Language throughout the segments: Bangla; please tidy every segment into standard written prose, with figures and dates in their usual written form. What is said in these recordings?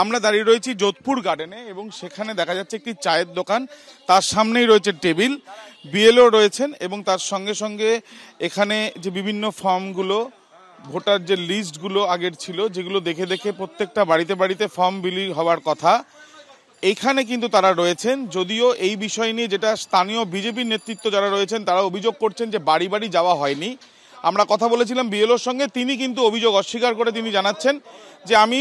আমরা দাঁড়িয়ে রয়েছি যোধপুর গার্ডেনে এবং সেখানে দেখা যাচ্ছে একটি চায়ের দোকান, তার সামনেই রয়েছে টেবিল, বিএলও রয়েছেন এবং তার সঙ্গে সঙ্গে এখানে যে বিভিন্ন ফর্মগুলো, ভোটার যে লিস্টগুলো আগের ছিল, যেগুলো দেখে দেখে প্রত্যেকটা বাড়িতে বাড়িতে ফর্ম বিলি হওয়ার কথা, এইখানে কিন্তু তারা রয়েছেন। যদিও এই বিষয় নিয়ে যেটা স্থানীয় বিজেপির নেতৃত্ব যারা রয়েছেন তারা অভিযোগ করছেন যে বাড়ি বাড়ি যাওয়া হয়নি। আমরা কথা বলেছিলাম বিএলওর সঙ্গে, তিনি কিন্তু অভিযোগ অস্বীকার করে তিনি জানাচ্ছেন যে আমি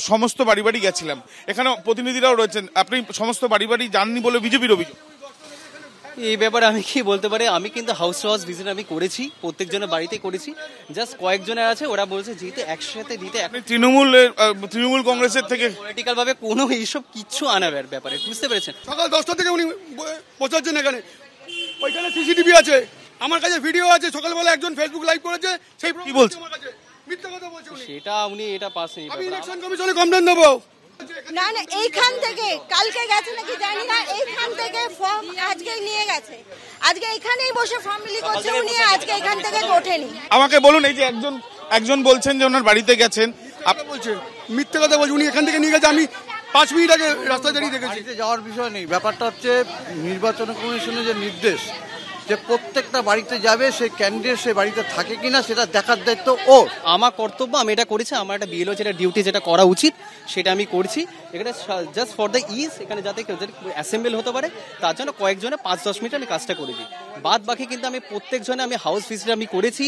সমস্ত বাড়ি বাড়ি গেছিলাম। এখানে প্রতিনিধিরাও রয়েছেন, আপনি সমস্ত বাড়ি বাড়ি যাননি বলে বিজেপির অভিযোগ। এই ব্যাপারে আমি কি বলতে পারি, আমি কিন্তু হাউস টু হাউস ভিজিট আমি করেছি, প্রত্যেকজনের বাড়িতে করেছি। জাস্ট কয়েকজনের আছে, ওরা বলছে যেহেতু একসাথে দিতে, তৃণমূল কংগ্রেসের থেকে পলিটিক্যাল ভাবে কোনো এইসব কিচ্ছু আনাবার ব্যাপারে, বুঝতে পেরেছেন? সকাল 10টা থেকে উনি পৌঁছাচ্ছেন এখানে, ওইখানে সিসিটিভি আছে, আমার কাছে ভিডিও আছে, সকালবেলা একজন ফেসবুক লাইভ করেছে, সেই কি বলছে? মিথ্যা কথা বলছে উনি। সেটা উনি এটা পাসনি, আমি ইলেকশন কমিশনে কমপ্লেন দেবো। না না, এইখান থেকে কালকে গেছে নাকি জানি না, এইখান থেকে ফর্ম আজকে নিয়ে গেছে, আজকে এখানেই বসে ফর্ম বিলি করছে উনি, আজকে এখান থেকে ওঠেনি। আমাকে বলুন, এই যে একজন বলছেন যে ওনার বাড়িতে গেছেন, আপনি বলছেন মিথ্যা কথা বলছে, উনি এখান থেকে নিয়ে গেছে, আমি 5 মিনিট আগে রাস্তায় দাঁড়িয়ে দেখেছি। যাওয়ার বিষয় নেই, ব্যাপারটা হচ্ছে নির্বাচন কমিশনের যে নির্দেশ যে প্রত্যেকটা বাড়িতে যাবে, সেই ক্যান্ডিডেট সে বাড়িতে থাকে কিনা সেটা দেখার দায়িত্ব ওর। আমার কর্তব্য, আমি এটা করেছি, আমার একটা বিএলও যেটা ডিউটি যেটা করা উচিত সেটা আমি করছি। এখানে জাস্ট ফর দ্য ইজ, এখানে যাতে কেউ অ্যাসেম্বল হতে পারে তার জন্য কয়েকজনে 5-10 মিনিট আমি কাজটা করেছি। বাদ বাকি কিন্তু আমি প্রত্যেকজনে আমি হাউস ভিজিট আমি করেছি।